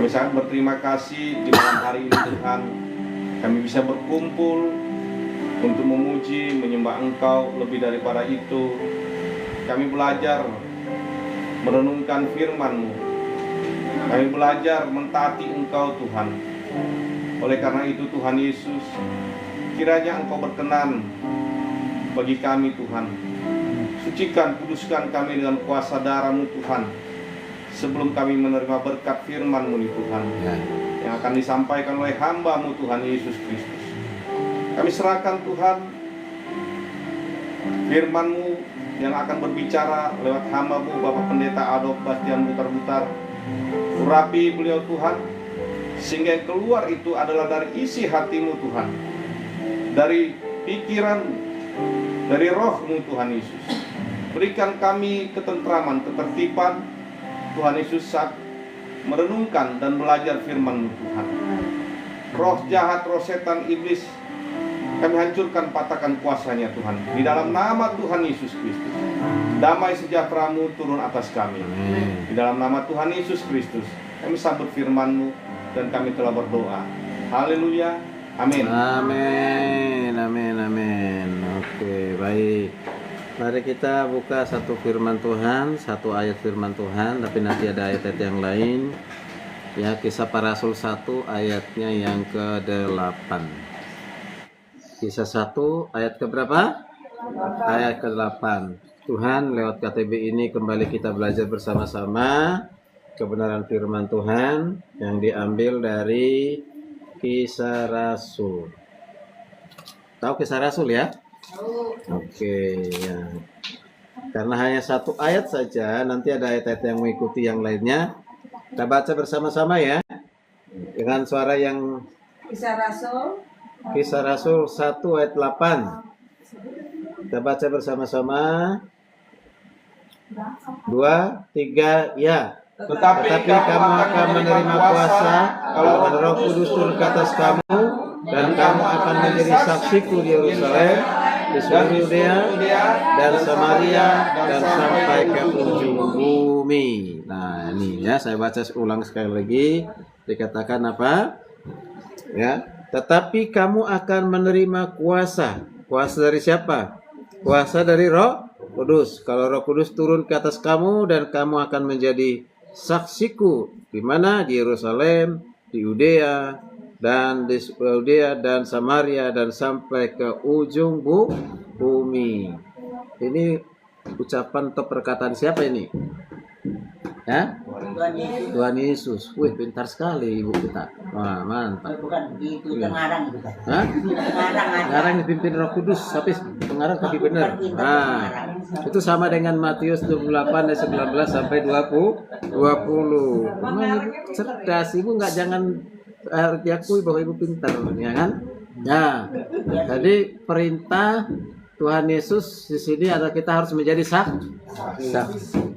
Kami sangat berterima kasih di malam hari ini Tuhan. Kami bisa berkumpul untuk memuji, menyembah Engkau. Lebih daripada itu, kami belajar merenungkan firman-Mu. Kami belajar mentaati Engkau Tuhan. Oleh karena itu Tuhan Yesus, kiranya Engkau berkenan bagi kami Tuhan. Sucikan, kuduskan kami dengan kuasa darah-Mu Tuhan, sebelum kami menerima berkat firman-Mu Tuhan, yang akan disampaikan oleh hamba-Mu Tuhan Yesus Kristus. Kami serahkan Tuhan firman-Mu yang akan berbicara lewat hamba-Mu Bapak Pendeta Adolf Bastian Butar-Butar. Urapi beliau Tuhan, sehingga yang keluar itu adalah dari isi hati-Mu Tuhan, dari pikiran-Mu, dari roh-Mu Tuhan Yesus. Berikan kami ketentraman, ketertiban Tuhan Yesus saat merenungkan dan belajar firman-Mu Tuhan. Roh jahat, roh setan, iblis, kami hancurkan, patahkan kuasanya Tuhan. Di dalam nama Tuhan Yesus Kristus, damai sejahtera-Mu turun atas kami. Di dalam nama Tuhan Yesus Kristus, kami sambut firman-Mu dan kami telah berdoa. Haleluya, amin. Amin, amin, amin. Oke, baik. Mari kita buka satu firman Tuhan, satu ayat firman Tuhan, tapi nanti ada ayat-ayat yang lain. Ya, Kisah Para Rasul 1 ayatnya yang ke-8. Kisah 1 ayat ke-berapa? Ayat ke-8. Tuhan, lewat KTB ini kembali kita belajar bersama-sama kebenaran firman Tuhan yang diambil dari Kisah Rasul. Tahu Kisah Rasul ya? Oke, ya. Karena hanya satu ayat saja, nanti ada ayat-ayat yang mengikuti yang lainnya. Kita baca bersama-sama ya, dengan suara yang Kisah Rasul 1 ayat 8. Kita baca bersama-sama. 2, 3, ya. Tetapi kamu akan menerima kuasa kalau Roh Kudus turun ke atas kamu, dan kamu akan menjadi saksiku di Yerusalem, di seluruh Yudea dan Samaria, dan sampai ke ujung bumi. Nah, ini ya, saya baca ulang sekali lagi. Dikatakan apa? Ya, tetapi kamu akan menerima kuasa. Kuasa dari siapa? Kuasa dari Roh Kudus. Kalau Roh Kudus turun ke atas kamu, dan kamu akan menjadi saksiku di mana? Di Yerusalem, di Yudea dan Samaria, dan sampai ke ujung bumi. Ini ucapan atau perkataan siapa ini? Ya? Tuhan Yesus. Wih, pintar sekali ibu kita. Wah, mantap. Bukan itu pengarang itu. Hah? Pengarang dipimpin Roh Kudus, tapi pengarang tapi benar. Nah, itu sama dengan Matius 28 ayat 19 sampai 20. Memang ibu cerdas, ibu nggak jangan diakui bahwa ibu pintar, ya kan? Ya, jadi perintah Tuhan Yesus di sini adalah kita harus menjadi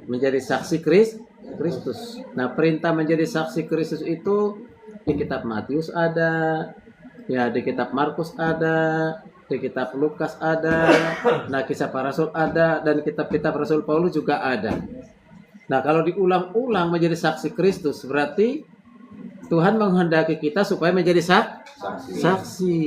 menjadi saksi Kristus. Nah, perintah menjadi saksi Kristus itu di kitab Matius ada, ya di kitab Markus ada, di kitab Lukas ada, nah Kisah Para Rasul ada, dan kitab-kitab Rasul Paulus juga ada. Nah, kalau diulang-ulang menjadi saksi Kristus, berarti Tuhan menghendaki kita supaya menjadi saksi,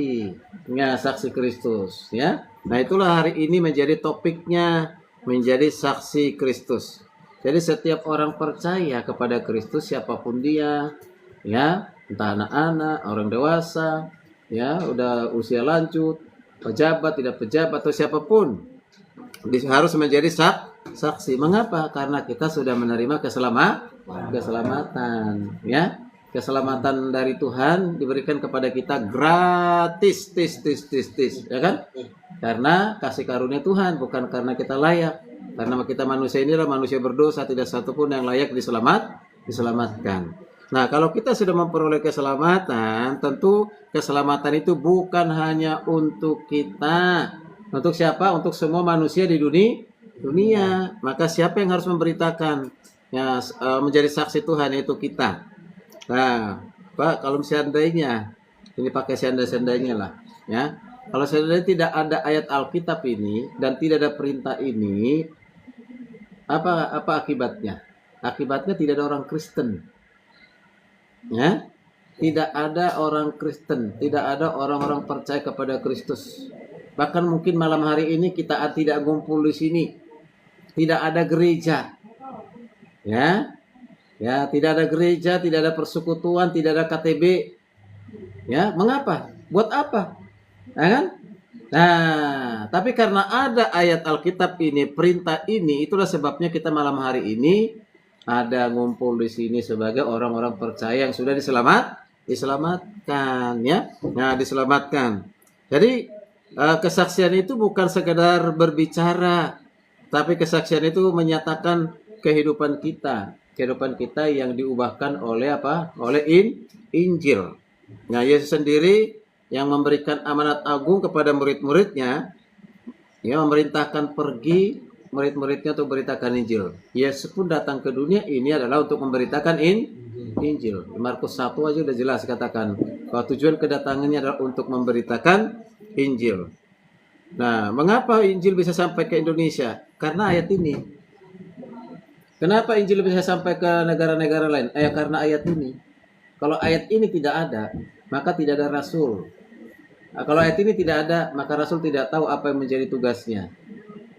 ya, saksi Kristus, ya. Nah, itulah hari ini menjadi topiknya, menjadi saksi Kristus. Jadi setiap orang percaya kepada Kristus, siapapun dia, ya, entah anak-anak, orang dewasa, ya, udah usia lanjut, pejabat, tidak pejabat, atau siapapun, harus menjadi saksi. Mengapa? Karena kita sudah menerima keselamatan, ya. Keselamatan dari Tuhan diberikan kepada kita gratis, ya kan? Karena kasih karunia Tuhan, bukan karena kita layak. Karena kita manusia ini adalah manusia berdosa, tidak satupun yang layak diselamatkan. Nah, kalau kita sudah memperoleh keselamatan, tentu keselamatan itu bukan hanya untuk kita. Untuk siapa? Untuk semua manusia di dunia. Maka siapa yang harus memberitakan, ya, menjadi saksi Tuhan, yaitu kita. Nah, Pak, kalau seandainya ini pakai seandainya lah, ya. Kalau seandainya tidak ada ayat Alkitab ini dan tidak ada perintah ini, apa akibatnya? Akibatnya tidak ada orang Kristen. Ya, tidak ada orang Kristen, tidak ada orang-orang percaya kepada Kristus. Bahkan mungkin malam hari ini kita tidak ngumpul di sini, tidak ada gereja. Ya, ya, tidak ada gereja, tidak ada persekutuan, tidak ada KTB. Ya, mengapa? Buat apa? Ya kan? Nah, tapi karena ada ayat Alkitab ini, perintah ini, itulah sebabnya kita malam hari ini ada ngumpul di sini sebagai orang-orang percaya yang sudah diselamatkan, ya. Nah, diselamatkan. Jadi kesaksian itu bukan sekedar berbicara, tapi kesaksian itu menyatakan kehidupan kita yang diubahkan oleh apa? Oleh Injil. Nah, Yesus sendiri yang memberikan amanat agung kepada murid-muridnya, ya, memerintahkan pergi murid-muridnya untuk memberitakan Injil. Yesus pun datang ke dunia ini adalah untuk memberitakan Injil. Markus 1 aja udah jelas katakan bahwa tujuan kedatangannya adalah untuk memberitakan Injil. Nah, mengapa Injil bisa sampai ke Indonesia? Karena ayat ini. Kenapa Injil bisa sampai ke negara-negara lain? Karena ayat ini. Kalau ayat ini tidak ada, maka tidak ada rasul. Nah, kalau ayat ini tidak ada, maka rasul tidak tahu apa yang menjadi tugasnya.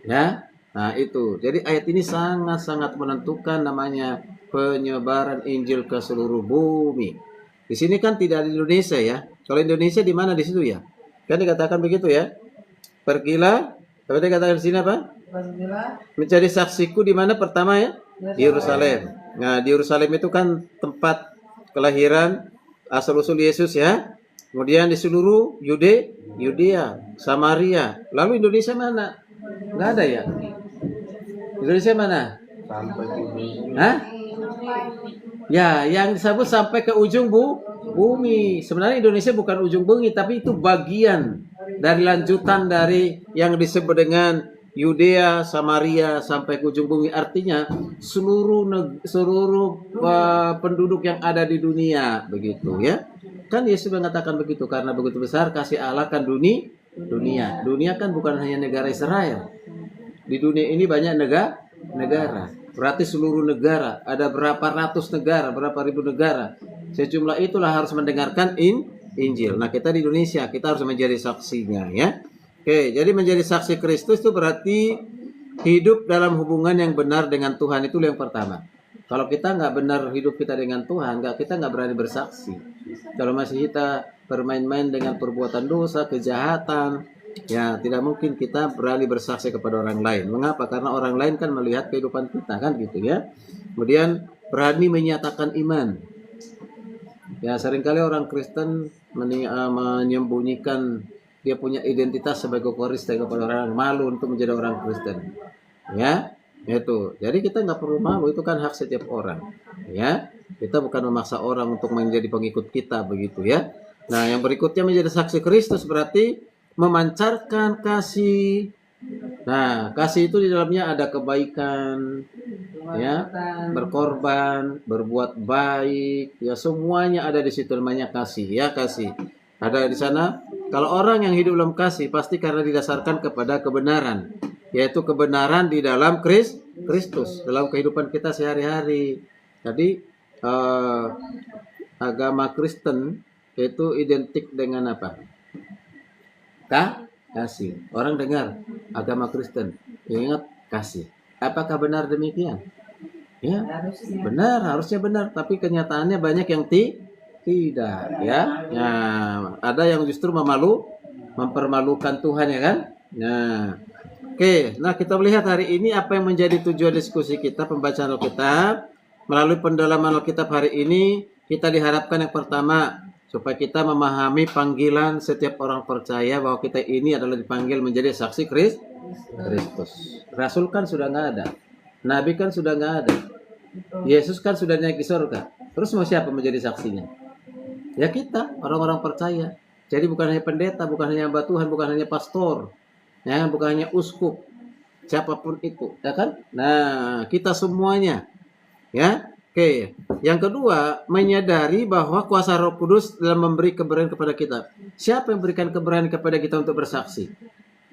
Ya, nah itu. Jadi ayat ini sangat-sangat menentukan namanya penyebaran Injil ke seluruh bumi. Di sini kan tidak di Indonesia ya. Kalau Indonesia di mana di situ ya? Kan dikatakan begitu ya. Pergilah. Tapi dikatakan di sini apa? Menjadi saksiku di mana pertama ya? Di Yerusalem. Nah, di Yerusalem itu kan tempat kelahiran asal-usul Yesus ya. Kemudian di seluruh Yudea, Samaria. Lalu Indonesia mana? Nggak ada ya? Indonesia mana? Hah? Ya, yang disebut sampai ke ujung bumi. Sebenarnya Indonesia bukan ujung bumi, tapi itu bagian dari lanjutan dari yang disebut dengan Yudea, Samaria sampai ke ujung bumi. Artinya seluruh penduduk yang ada di dunia, begitu ya. Kan Yesus mengatakan begitu karena begitu besar kasih Allah kan dunia. Dunia kan bukan hanya negara Israel. Di dunia ini banyak negara. Berarti seluruh negara, ada berapa ratus negara, berapa ribu negara. Sejumlah itulah harus mendengarkan Injil. Nah, kita di Indonesia, kita harus menjadi saksinya ya. Oke, jadi menjadi saksi Kristus itu berarti hidup dalam hubungan yang benar dengan Tuhan, itu yang pertama. Kalau kita nggak benar hidup kita dengan Tuhan, kita nggak berani bersaksi. Kalau masih kita bermain-main dengan perbuatan dosa, kejahatan, ya tidak mungkin kita berani bersaksi kepada orang lain. Mengapa? Karena orang lain kan melihat kehidupan kita kan gitu ya. Kemudian berani menyatakan iman. Ya seringkali orang Kristen menyembunyikan dia punya identitas sebagai Kristen kepada orang, malu untuk menjadi orang Kristen. Ya. Itu. Jadi kita nggak perlu malu, itu kan hak setiap orang. Ya. Kita bukan memaksa orang untuk menjadi pengikut kita begitu ya. Nah, yang berikutnya menjadi saksi Kristus berarti memancarkan kasih. Nah, kasih itu di dalamnya ada kebaikan, ya, berkorban, berbuat baik, ya semuanya ada di situ namanya kasih, ya kasih. Ada di sana. Kalau orang yang hidup dalam kasih pasti karena didasarkan kepada kebenaran, yaitu kebenaran di dalam Kristus dalam kehidupan kita sehari-hari. Jadi agama Kristen itu identik dengan apa? Kasih. Orang dengar agama Kristen, ingat kasih. Apakah benar demikian? Ya, benar, harusnya benar. Tapi kenyataannya banyak yang tidak. Ya, ada yang justru mempermalukan Tuhan ya kan? Nah, oke. Nah kita melihat hari ini apa yang menjadi tujuan diskusi kita pembacaan Alkitab melalui pendalaman Alkitab hari ini. Kita diharapkan yang pertama supaya kita memahami panggilan setiap orang percaya bahwa kita ini adalah dipanggil menjadi saksi Kristus. Rasul kan sudah nggak ada, Nabi kan sudah nggak ada, Yesus kan sudah naik di surga. Terus mau siapa menjadi saksinya? Ya kita, orang-orang percaya. Jadi bukan hanya pendeta, bukan hanya hamba Tuhan, bukan hanya pastor, ya, bukan hanya uskup, siapapun itu, ya kan? Nah, kita semuanya, ya. Oke, yang kedua, menyadari bahwa kuasa Roh Kudus dalam memberi keberanian kepada kita. Siapa yang berikan keberanian kepada kita untuk bersaksi?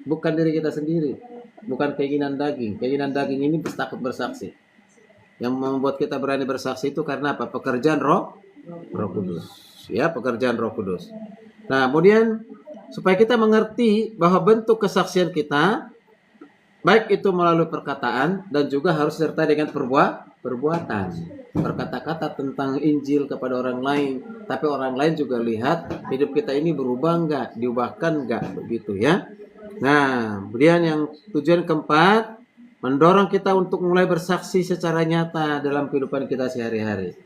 Bukan diri kita sendiri, bukan keinginan daging. Keinginan daging ini takut bersaksi. Yang membuat kita berani bersaksi itu karena apa? Pekerjaan Roh Roh Kudus. Ya, pekerjaan Roh Kudus. Nah, kemudian supaya kita mengerti bahwa bentuk kesaksian kita baik itu melalui perkataan dan juga harus serta dengan perbuatan. Berkata-kata tentang Injil kepada orang lain, tapi orang lain juga lihat hidup kita ini berubah enggak, diubahkan enggak, begitu ya. Nah, kemudian yang tujuan keempat, mendorong kita untuk mulai bersaksi secara nyata dalam kehidupan kita sehari-hari.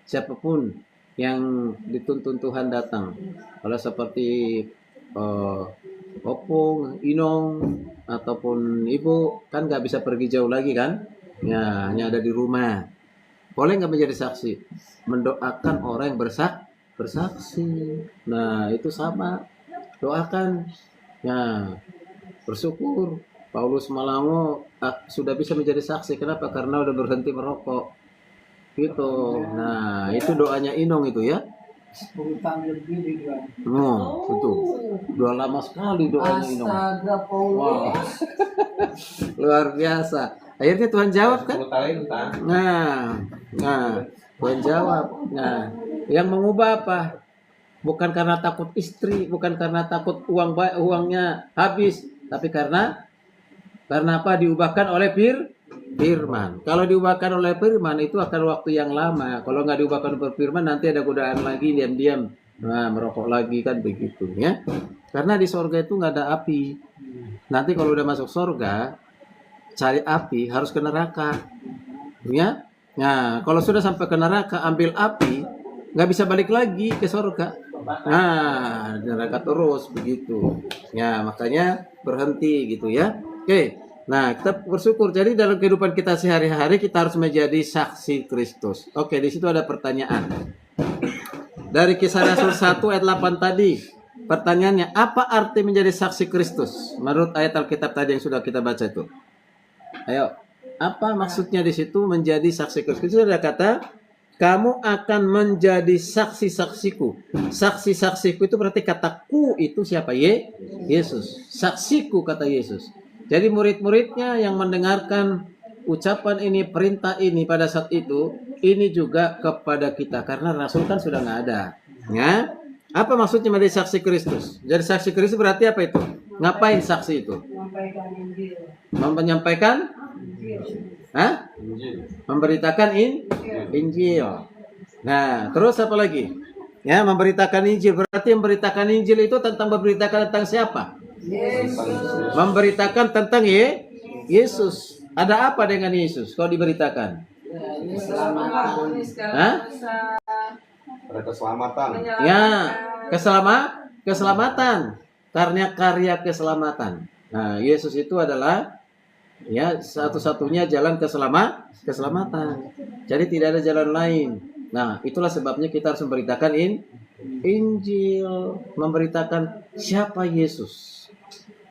Siapapun yang dituntun Tuhan datang, kalau seperti opung, inong, ataupun ibu, kan nggak bisa pergi jauh lagi kan? Ya, hanya ada di rumah. Boleh nggak menjadi saksi? Mendoakan orang yang bersaksi. Nah, itu sama. Doakan. Ya, bersyukur. Paulus Malango sudah bisa menjadi saksi. Kenapa? Karena udah berhenti merokok. Gitu. Nah, itu doanya Inong itu ya. 10 tahun lebih dia. Oh, itu. Udah lama sekali doanya Inong. Astaga, Paulus. Wow. Luar biasa. Akhirnya Tuhan jawab kan? Nah, Tuhan jawab. Nah, yang mengubah apa? Bukan karena takut istri, bukan karena takut uangnya habis, tapi karena apa? Diubahkan oleh firman. Kalau diubahkan oleh firman itu akan waktu yang lama. Kalau nggak diubahkan oleh firman nanti ada godaan lagi diam-diam. Nah, merokok lagi kan begitu ya. Karena di sorga itu nggak ada api. Nanti kalau udah masuk sorga, cari api harus ke neraka. Ya. Nah, kalau sudah sampai ke neraka ambil api, nggak bisa balik lagi ke sorga. Nah, neraka terus begitu. Ya, makanya berhenti gitu ya. Oke. Nah, kita bersyukur. Jadi dalam kehidupan kita sehari-hari kita harus menjadi saksi Kristus. Oke, di situ ada pertanyaan. Dari Kisah Rasul 1 ayat 8 tadi, pertanyaannya, apa arti menjadi saksi Kristus? Menurut ayat Alkitab tadi yang sudah kita baca itu. Ayo, apa maksudnya di situ menjadi saksi Kristus? Itu ada kata, kamu akan menjadi saksi-saksiku. Saksi-saksiku itu berarti kata ku itu siapa? Yesus. Saksiku kata Yesus. Jadi murid-muridnya yang mendengarkan ucapan ini, perintah ini pada saat itu, ini juga kepada kita. Karena Rasul kan sudah nggak ada. Ya? Apa maksudnya menjadi saksi Kristus? Jadi saksi Kristus berarti apa itu? Ngapain saksi itu? Menyampaikan? Hah? Memberitakan Injil. Nah, terus apa lagi? Ya, memberitakan Injil. Berarti memberitakan Injil itu tentang memberitakan tentang siapa? Yesus. Memberitakan tentang Yesus. Ada apa dengan Yesus kalau diberitakan? Keselamatan. Hah? Ada keselamatan. Ya, keselamatan. Karya keselamatan. Nah, Yesus itu adalah ya satu-satunya jalan keselamatan. Jadi tidak ada jalan lain. Nah, itulah sebabnya kita harus memberitakan Injil, memberitakan siapa Yesus.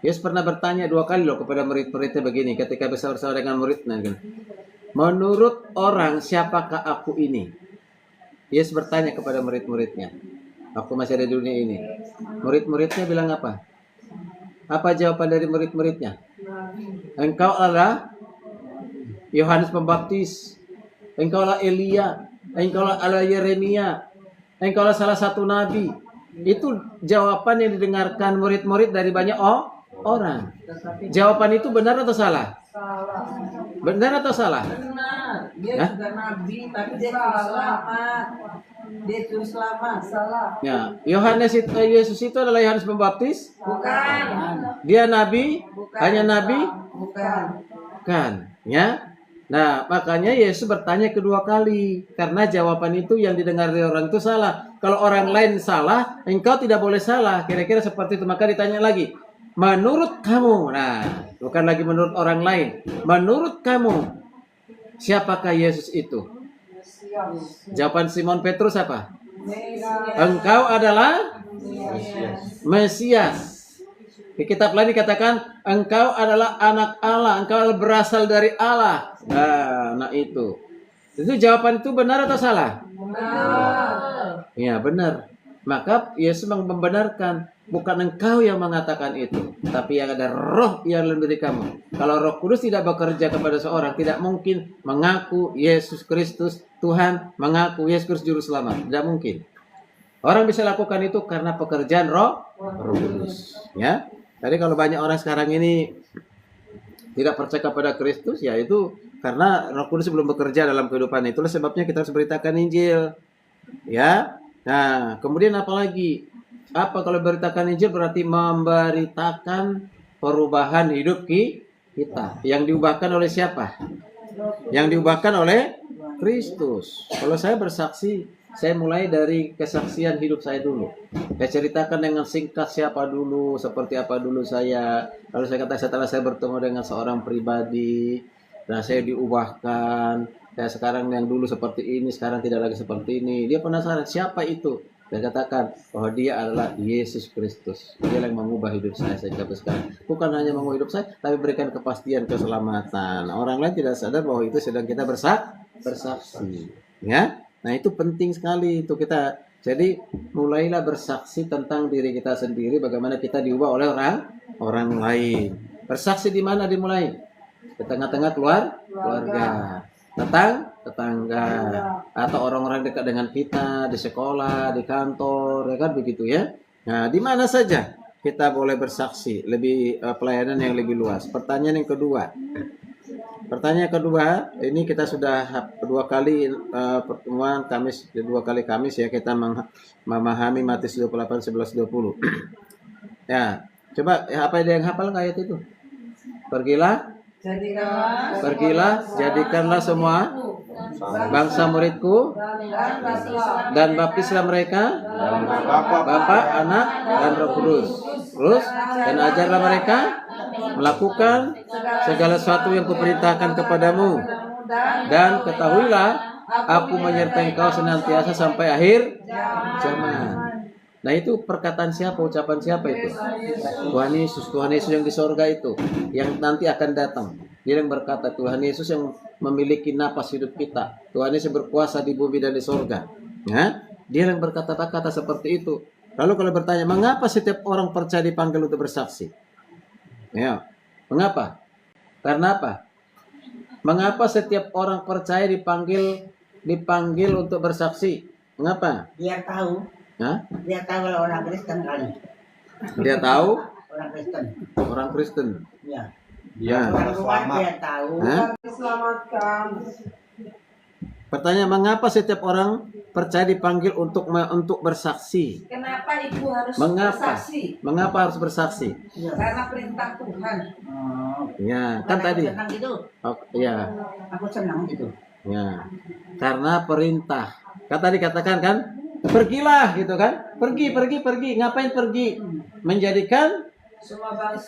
Yesus pernah bertanya 2 kali loh kepada murid-muridnya begini ketika bersama-sama dengan muridnya. Menurut orang siapakah aku ini? Yesus bertanya kepada murid-muridnya. Aku masih ada di dunia ini. Murid-muridnya bilang apa? Apa jawaban dari murid-muridnya? Engkau adalah Yohanes Pembaptis. Engkau adalah Elia. Engkau adalah Yeremia. Engkau adalah salah satu nabi. Itu jawaban yang didengarkan murid-murid dari banyak orang. Jawaban itu benar atau salah? Salah. Benar atau salah? Benar. Dia Hah? juga nabi, tapi dia terus selamat. Dia terus selamat. Salah. Ya, Yesus itu adalah Yohanes Pembaptis? Bukan. Dia nabi? Bukan. Hanya nabi? Bukan. Kan, ya. Nah, makanya Yesus bertanya kedua kali karena jawaban itu yang didengar dari orang itu salah. Kalau orang lain salah, engkau tidak boleh salah. Kira-kira seperti itu. Maka ditanya lagi, menurut kamu, nah, bukan lagi menurut orang lain. Menurut kamu, siapakah Yesus itu? Jawaban Simon Petrus apa? Engkau adalah Mesias. Di kitab lain dikatakan engkau adalah anak Allah, engkau adalah berasal dari Allah. Nah itu. Itu jawaban itu benar atau salah? Benar. Ya benar. Maka Yesus membenarkan bukan engkau yang mengatakan itu, tapi yang ada roh yang dalam diri kamu. Kalau Roh Kudus tidak bekerja kepada seorang, tidak mungkin mengaku Yesus Kristus Tuhan, mengaku Yesus Kristus Juru Selamat. Tidak mungkin. Orang bisa lakukan itu karena pekerjaan Roh Kudus. Ya. Jadi kalau banyak orang sekarang ini tidak percaya kepada Kristus, ya itu karena Roh Kudus belum bekerja dalam kehidupan. Itulah sebabnya kita harus beritakan Injil. Ya. Nah, kemudian apa lagi? Apa kalau beritakan Injil berarti memberitakan perubahan hidup kita. Yang diubahkan oleh siapa? Yang diubahkan oleh Kristus. Kalau saya bersaksi, saya mulai dari kesaksian hidup saya dulu. Saya ceritakan dengan singkat siapa dulu, seperti apa dulu saya. Lalu saya kata setelah saya bertemu dengan seorang pribadi, dan saya diubahkan. Saya sekarang yang dulu seperti ini, sekarang tidak lagi seperti ini. Dia penasaran siapa itu. Saya katakan bahwa dia adalah Yesus Kristus. Dia yang mengubah hidup saya sampai sekarang. Bukan hanya mengubah hidup saya, tapi berikan kepastian keselamatan. Orang lain tidak sadar bahwa itu sedang kita bersaksi. Ya, nah itu penting sekali itu kita. Jadi mulailah bersaksi tentang diri kita sendiri, bagaimana kita diubah oleh orang lain. Bersaksi di mana dimulai? Di tengah-tengah keluarga. Tetangga atau orang-orang dekat dengan kita di sekolah, di kantor, ya kan begitu ya. Nah, di mana saja kita boleh bersaksi, lebih pelayanan yang lebih luas. Pertanyaan kedua, ini kita sudah dua kali pertemuan dua kali Kamis ya, kita memahami Matius 28 11 20. Ya, coba apa ada yang hafal ayat itu? Pergilah, jadikanlah semua bangsa muridku dan baptislah mereka Bapa, Anak, dan Roh Kudus. Terus dan ajarlah mereka melakukan segala sesuatu yang kuperintahkan kepadamu. Dan ketahuilah aku menyertai engkau senantiasa sampai akhir zaman. Nah itu perkataan siapa, ucapan siapa itu? Tuhan Yesus yang di sorga itu, yang nanti akan datang. Dia yang berkata, Tuhan Yesus yang memiliki napas hidup kita. Tuhan Yesus berkuasa di bumi dan di sorga. Ya? Dia yang berkata-kata seperti itu. Lalu kalau bertanya, mengapa setiap orang percaya dipanggil untuk bersaksi? Ya, mengapa? Karena apa? Mengapa setiap orang percaya dipanggil untuk bersaksi? Mengapa? Biar tahu. Hah? Dia tahu kalau orang Kristen kali. Dia tahu Orang Kristen. Ya. Ya. Orang luar dia tahu. Diselamatkan. Pertanyaan, mengapa setiap orang percaya dipanggil untuk bersaksi? Kenapa ibu harus Mengapa? bersaksi? Mengapa harus bersaksi? Karena perintah Tuhan. Ya, kan tadi. Senang gitu. Oh, ya. Aku senang gitu. Ya. Karena perintah. Kan tadi katakan kan, pergilah gitu kan? Pergi. Ngapain pergi? Menjadikan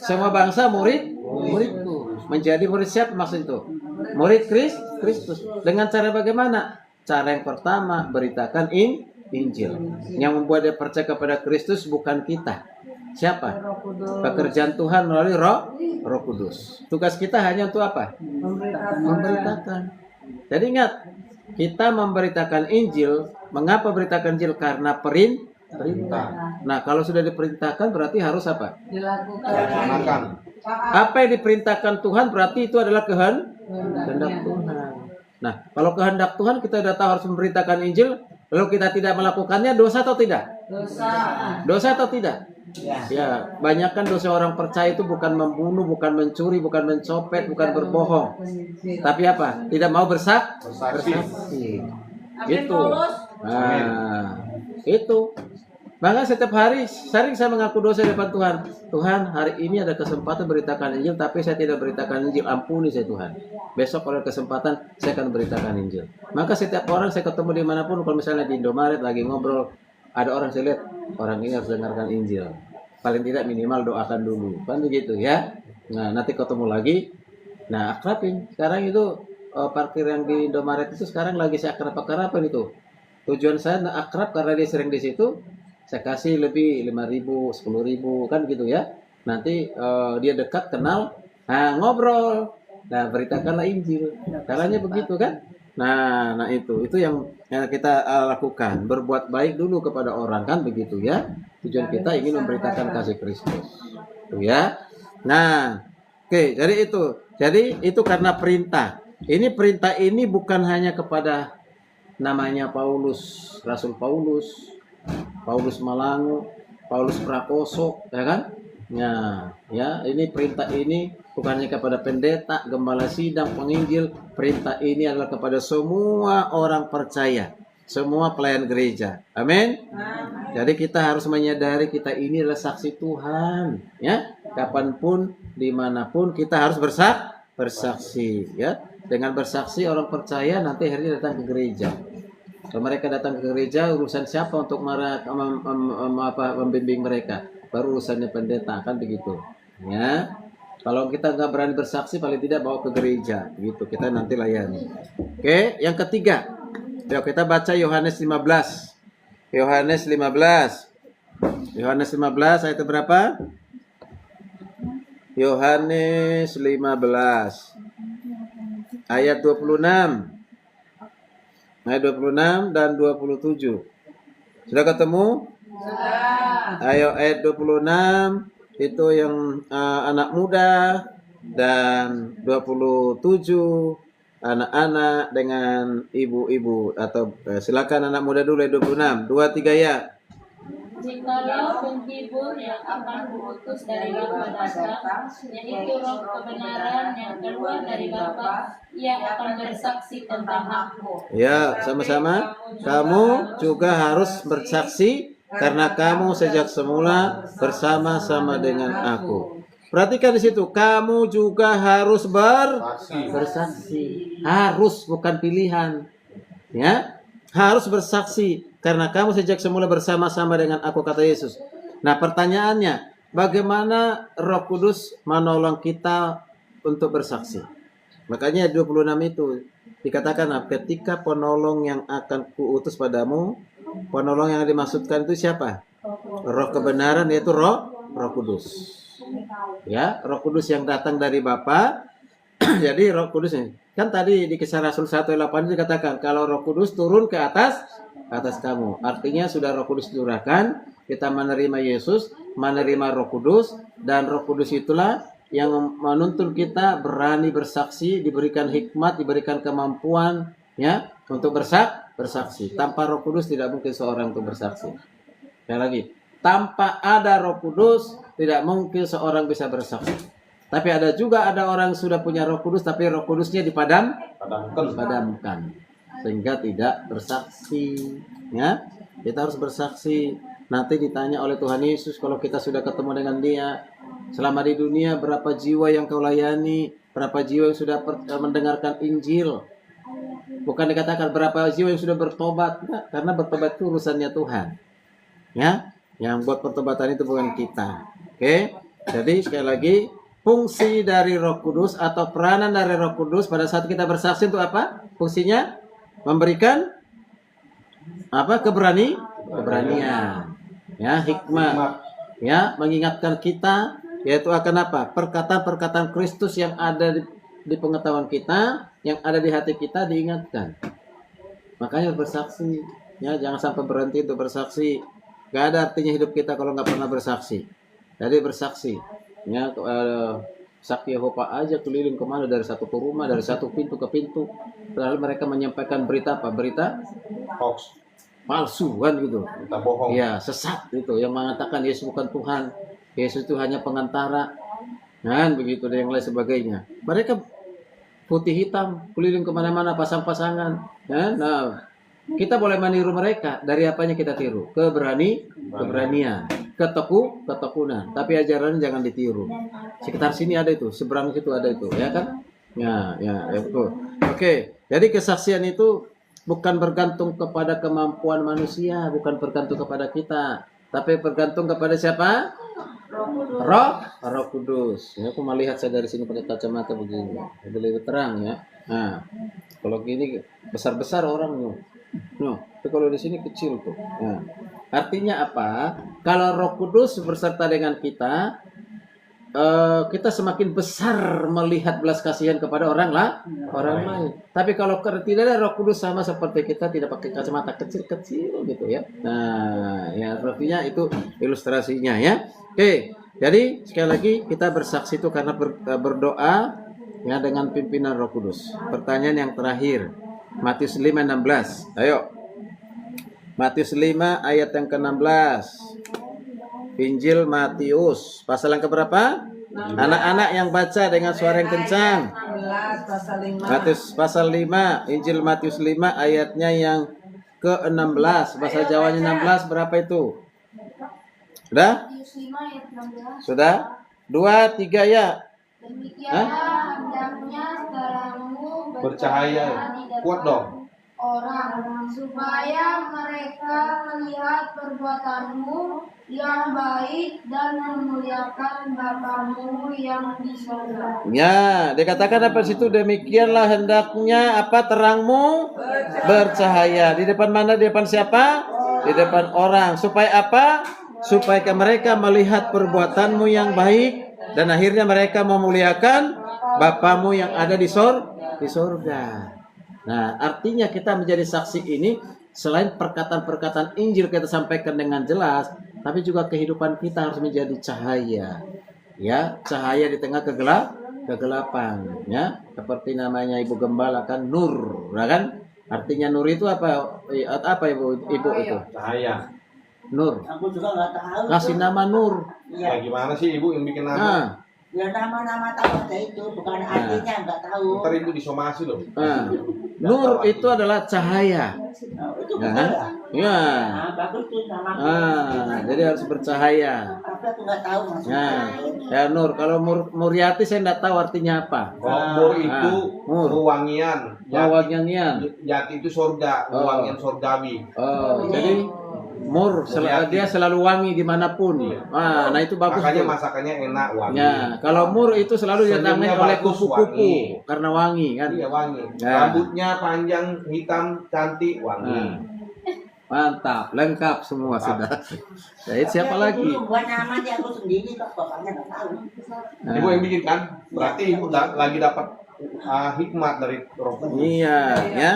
semua bangsa muridku. Menjadi murid siapa maksud itu? Murid Kristus. Dengan cara bagaimana? Cara yang pertama, beritakan Injil. Yang membuat dia percaya kepada Kristus bukan kita. Siapa? Pekerjaan Tuhan melalui Roh Kudus. Tugas kita hanya untuk apa? Memberitakan. Jadi ingat, kita memberitakan Injil. Mengapa beritakan Injil? Karena perintah. Nah, kalau sudah diperintahkan berarti harus apa? Laksanakan. Apa yang diperintahkan Tuhan berarti itu adalah kehendak Tuhan. Nah, kalau kehendak Tuhan kita sudah tahu harus memberitakan Injil, lalu kita tidak melakukannya, dosa atau tidak? Dosa atau tidak? Ya, banyakkan dosa orang percaya itu bukan membunuh, bukan mencuri, bukan mencopet, bukan berbohong. Tapi apa? Tidak mau bersaksi. Itu. Nah, itu. Maka setiap hari sering saya mengaku dosa di depan Tuhan. Tuhan, hari ini ada kesempatan beritakan Injil, tapi saya tidak beritakan Injil. Ampuni saya Tuhan. Besok kalau ada kesempatan, saya akan beritakan Injil. Maka setiap orang saya ketemu dimanapun, kalau misalnya di Indomaret lagi ngobrol, ada orang saya lihat, orang ini harus dengarkan Injil. Paling tidak minimal doakan dulu. Kan begitu ya. Nah, nanti ketemu lagi. Nah, akrabin. Sekarang itu parkir yang di Indomaret itu sekarang lagi saya akrab-akrabin itu. Tujuan saya akrab karena dia sering di situ. Saya kasih lebih 5.000, 10.000 kan gitu ya. Nanti dia dekat kenal, nah ngobrol, nah beritakanlah Injil. Caranya begitu kan? Nah itu yang kita lakukan, berbuat baik dulu kepada orang, kan begitu ya. Tujuan kita ingin memberitakan kasih Kristus. Itu ya. Nah, oke, jadi itu karena perintah. Ini perintah ini bukan hanya kepada namanya Paulus, Rasul Paulus, Paulus Malangu, Paulus Prakoso, ya kan? Ya, ini perintah ini bukannya kepada pendeta, gembala sidang, penginjil. Perintah ini adalah kepada semua orang percaya, semua pelayan gereja. Amin. Jadi kita harus menyadari kita ini adalah saksi Tuhan, ya. Kapanpun, dimanapun kita harus bersaksi, ya. Dengan bersaksi orang percaya nanti akhirnya datang ke gereja. Kalau mereka datang ke gereja, urusan siapa untuk membimbing mereka? Baru urusannya pendeta, kan begitu. Ya, kalau kita nggak berani bersaksi, paling tidak bawa ke gereja, gitu. Kita nanti layani. Oke, yang ketiga, yuk kita baca Yohanes 15. Yohanes 15. Yohanes 15 ayat berapa? Yohanes 15 ayat 26. Ayat 26 dan 27. Sudah ketemu? Sudah. Ayo ayat 26 itu yang anak muda, dan 27 anak-anak dengan ibu-ibu. Atau silakan anak muda dulu ayat 26. 2 3 ya. Jikalau penghibur yang akan kuutus dari Bapa datang, yaitu Roh kebenaran yang keluar dari Bapa, ia akan bersaksi tentang Aku. Ya, sama-sama. Kamu juga harus bersaksi karena kamu sejak semula bersama-sama dengan Aku. Perhatikan di situ, kamu juga harus bersaksi. Harus, bukan pilihan. Ya, harus bersaksi karena kamu sejak semula bersama-sama dengan Aku, kata Yesus. Nah, pertanyaannya, bagaimana Roh Kudus menolong kita untuk bersaksi? Makanya 26 itu dikatakan, ketika penolong yang akan kuutus padamu, penolong yang dimaksudkan itu siapa? Roh kebenaran, yaitu Roh Kudus. Ya, Roh Kudus yang datang dari Bapa. Jadi Roh Kudus ini kan tadi di Kisah Rasul 1:8 dikatakan kalau Roh Kudus turun ke atas kamu. Artinya sudah Roh Kudus diturunkan, kita menerima Yesus, menerima Roh Kudus, dan Roh Kudus itulah yang menuntun kita berani bersaksi, diberikan hikmat, diberikan kemampuan, ya, untuk bersaksi. Tanpa Roh Kudus tidak mungkin seorang untuk bersaksi. Sekali lagi, tanpa ada Roh Kudus tidak mungkin seorang bisa bersaksi. Tapi ada orang sudah punya Roh Kudus, tapi Roh Kudusnya dipadamkan, sehingga tidak bersaksi. Ya, kita harus bersaksi. Nanti ditanya oleh Tuhan Yesus kalau kita sudah ketemu dengan Dia, selama di dunia berapa jiwa yang kau layani, berapa jiwa yang sudah mendengarkan Injil. Bukan dikatakan berapa jiwa yang sudah bertobat, nah, karena bertobat itu urusannya Tuhan. Ya, yang buat pertobatan itu bukan kita. Oke, jadi sekali lagi, fungsi dari Roh Kudus atau peranan dari Roh Kudus pada saat kita bersaksi itu apa? Fungsinya memberikan apa? Keberanian. Ya, hikmat. Ya, mengingatkan kita, yaitu akan apa? Perkataan-perkataan Kristus yang ada di pengetahuan kita, yang ada di hati kita diingatkan. Makanya bersaksi. Ya, jangan sampai berhenti untuk bersaksi. Gak ada artinya hidup kita kalau nggak pernah bersaksi. Jadi bersaksi. Ya, saksi Yehova aja keliling kemana, dari satu ke rumah, dari satu pintu ke pintu, lalu mereka menyampaikan berita apa? Berita Hoax, palsu, kan gitu. berita bohong. Ya, sesat itu, yang mengatakan Yesus bukan Tuhan, Yesus itu hanya pengantara, dan begitu dan yang lain sebagainya. Mereka putih hitam keliling kemana-mana, pasang-pasangan. Ya, nah, kita boleh meniru mereka. Dari apanya kita tiru? Keberanian, ketekunan. Tapi ajarannya jangan ditiru. Sekitar sini ada itu, seberang situ ada itu, ya kan? Ya betul. Oke, jadi kesaksian itu bukan bergantung kepada kemampuan manusia, bukan bergantung kepada kita, tapi bergantung kepada siapa? Roh Kudus. Ya, aku melihat saya dari sini pakai kacamata begini, lebih terang ya. Nah, kalau gini besar-besar orangnya. No, tapi kalau di sini kecil tuh. Nah, artinya apa? Kalau Roh Kudus berserta dengan kita, kita semakin besar melihat belas kasihan kepada orang lain. Tapi kalau tidak ada Roh Kudus sama seperti kita tidak pakai kacamata kecil-kecil gitu ya. Nah, ya artinya itu ilustrasinya ya. Oke, jadi sekali lagi kita bersaksi itu karena berdoa ya dengan pimpinan Roh Kudus. Pertanyaan yang terakhir, Matius 5:16. Ayo. Matius 5 ayat yang ke-16. Injil Matius pasal yang keberapa? Anak-anak yang baca dengan suara yang kencang. 16 pasal 5. Matius pasal 5, Injil Matius 5 ayatnya yang ke-16. Bahasa Jawanya 16 berapa itu? Sudah? Sudah? 2, 3 ya. Demikianlah hendaknya terangmu Bercahaya. Kuat dong. orang, supaya mereka melihat perbuatanmu yang baik dan memuliakan Bapamu yang di surga. Ya, dikatakan apa situ? Demikianlah hendaknya apa terangmu bercahaya. Di depan mana? Di depan siapa? Di depan orang. Supaya apa? Supaya mereka melihat perbuatanmu yang baik dan akhirnya mereka memuliakan Bapamu yang ada di surga. Nah, artinya kita menjadi saksi ini selain perkataan-perkataan Injil kita sampaikan dengan jelas, tapi juga kehidupan kita harus menjadi cahaya. Ya, cahaya di tengah kegelapan, ya. Seperti namanya Ibu Gembala kan nur, ya kan? Artinya nur itu apa? Apa Ibu itu? Cahaya. Nur. Aku juga nggak tahu. Kasih nama nur. Ya, gimana sih Ibu yang bikin nama? Nah, Ya nama-nama tahu aja itu, bukan artinya nggak tahu. Ntar Ibu disomasi loh. nur itu adalah cahaya. Itu Ya, betul kan? ya. Ya. Nah, bagus tuh nama. Jadi harus bercahaya. Tapi aku nggak tahu maksudnya. Nah, ya nur. Kalau Muriati saya tidak tahu artinya apa. Kalau mur itu mur. wangian. Wangian. Jati itu surga, wangian surgawi. Jadi mur dia selalu wangi dimanapun. Nah itu bagus. Makanya tuh. masakannya enak, wangi. Ya, kalau mur itu selalu didatangi Senyumnya oleh bagus, kupu-kupu wangi. karena wangi kan. Iya wangi. Ya. Rambutnya panjang, hitam, cantik, wangi. Mantap, lengkap semua sudah. Jadi siapa lagi? Itu buat nama dia aku sendiri kok, bapaknya nggak tahu. Ibu yang bikin kan? Berarti Ibu lagi dapat hikmat dari Roh Kudus. Iya, ya.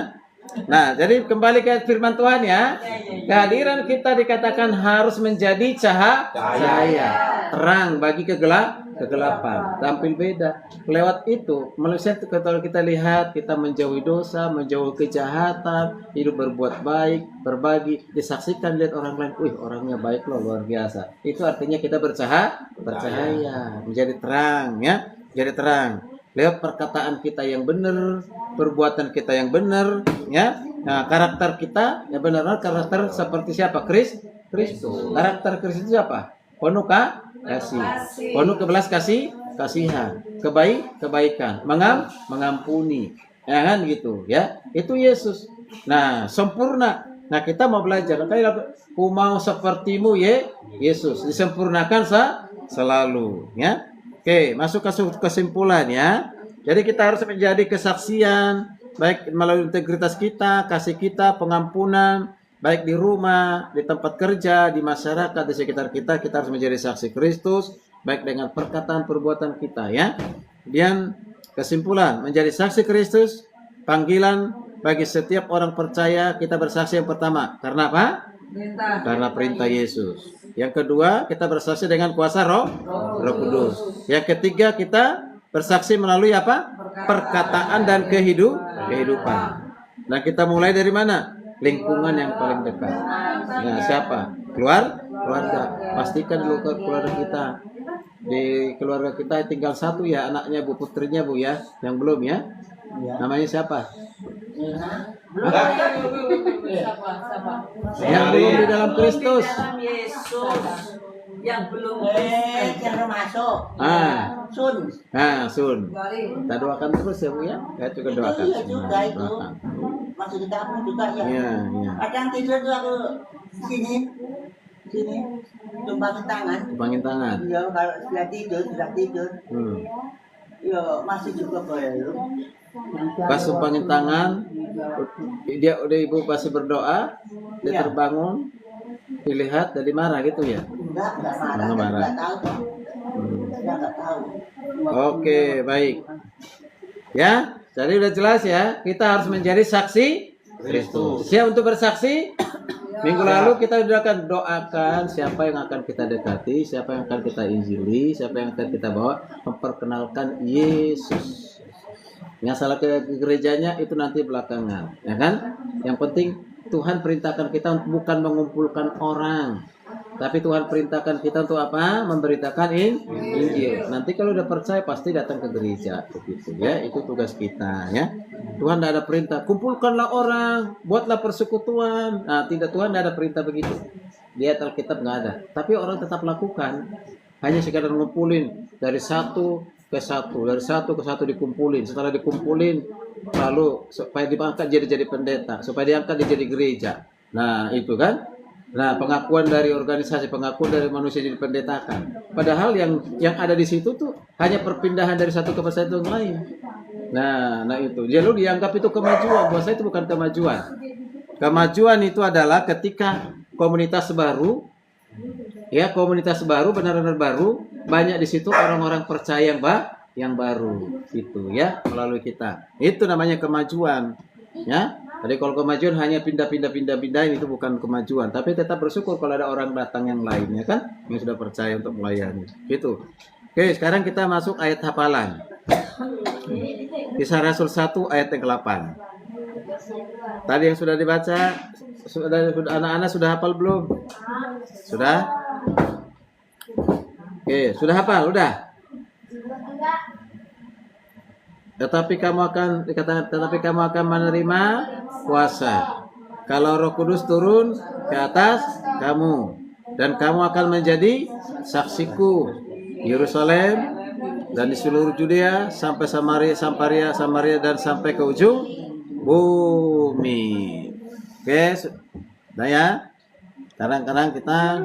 Nah, jadi kembali ke firman Tuhan ya. Kehadiran kita dikatakan harus menjadi cahaya, terang bagi kegelapan. Tampil beda. Lewat itu, manusia kalau kita lihat, kita menjauhi dosa, menjauhi kejahatan, hidup berbuat baik, berbagi, disaksikan lihat orang lain, wih orangnya baik loh, luar biasa. Itu artinya kita bercahaya, menjadi terang ya, jadi terang. Lewat perkataan kita yang benar, perbuatan kita yang benar, ya. Nah, karakter kita ya benar-benar karakter seperti siapa? Kristus. Karakter Kristus itu apa? Penuh kasih, penuh kebelas kasihan, kebaikan, mengampuni, ya kan gitu, ya. Itu Yesus. Nah, sempurna. Nah, kita mau belajar. Aku mau sepertimu ya, Yesus. Disempurnakan selalu, ya. Oke, masuk ke kesimpulan ya. Jadi kita harus menjadi kesaksian baik melalui integritas kita, kasih kita, pengampunan, baik di rumah, di tempat kerja, di masyarakat, di sekitar kita harus menjadi saksi Kristus, baik dengan perkataan perbuatan kita ya. Kemudian kesimpulan, menjadi saksi Kristus, panggilan bagi setiap orang percaya kita bersaksi yang pertama. Karena apa? Karena perintah Yesus. Yang kedua, kita bersaksi dengan kuasa Roh Kudus. Yang ketiga, kita bersaksi melalui apa? Perkataan dan kehidupan. Nah, kita mulai dari mana? Lingkungan yang paling dekat. Nah, siapa? Keluarga. Pastikan dulu keluarga kita. Di keluarga kita tinggal satu ya, anaknya Bu, putrinya Bu ya, yang belum ya. Namanya siapa? Yang belum di dalam Kristus. Yang belum yang masuk. Sun. Kita doakan terus ya Bu ya. Saya juga doakan. Iya juga itu. Maksud kamu juga ya. Iya. Kadang tidur tuh aku sini tumpangin tangan. Iya, kalau sudah tidur. Ya masih juga belum. Pas tumpangin tangan, dia udah Ibu pasti berdoa, dia terbangun, dilihat dari marah gitu ya. Enggak marah. Enggak tahu. Saya nggak tahu. Oke, baik. Ya, jadi udah jelas ya. Kita harus menjadi saksi Kristus. Siap untuk bersaksi? Minggu lalu kita sudah akan doakan siapa yang akan kita dekati, siapa yang akan kita injili, siapa yang akan kita bawa, memperkenalkan Yesus. Yang salah ke gerejanya itu nanti belakangan, ya kan? Yang penting Tuhan perintahkan kita bukan mengumpulkan orang, tapi Tuhan perintahkan kita untuk apa? Memberitakan Injil. Nanti kalau udah percaya pasti datang ke gereja, begitu ya. Itu tugas kita ya. Tuhan tidak ada perintah, kumpulkanlah orang, buatlah persekutuan. Nah, tidak, Tuhan tidak ada perintah begitu. Di Alkitab nggak ada. Tapi orang tetap lakukan. Hanya sekadar ngumpulin dari satu ke satu, dari satu ke satu dikumpulin. Setelah dikumpulin, lalu supaya diangkat jadi pendeta, supaya diangkat jadi gereja. Nah, itu kan. Nah, pengakuan dari organisasi, pengakuan dari manusia jadi pendetakan. Padahal yang ada di situ tuh hanya perpindahan dari satu ke satu yang lain. Nah itu. Jadi dianggap itu kemajuan. Buat saya itu bukan kemajuan. Kemajuan itu adalah ketika komunitas baru, ya komunitas baru, benar-benar baru, banyak di situ orang-orang percaya yang baru, itu ya melalui kita. Itu namanya kemajuan, ya. Jadi kalau kemajuan hanya pindah itu bukan kemajuan. Tapi tetap bersyukur kalau ada orang datang yang lainnya kan, yang sudah percaya untuk melayani. Gitu. Oke, sekarang kita masuk ayat hafalan. Kisah Rasul 1 ayat yang ke-8. Tadi yang sudah dibaca, sudah anak-anak sudah hafal belum? Sudah? Oke, sudah hafal, udah. Tetapi kamu akan menerima kuasa kalau Roh Kudus turun ke atas kamu, dan kamu akan menjadi saksiku di Yerusalem dan di seluruh Judea sampai Samaria dan sampai ke ujung bumi. Oke, sudah ya. Sekarang kita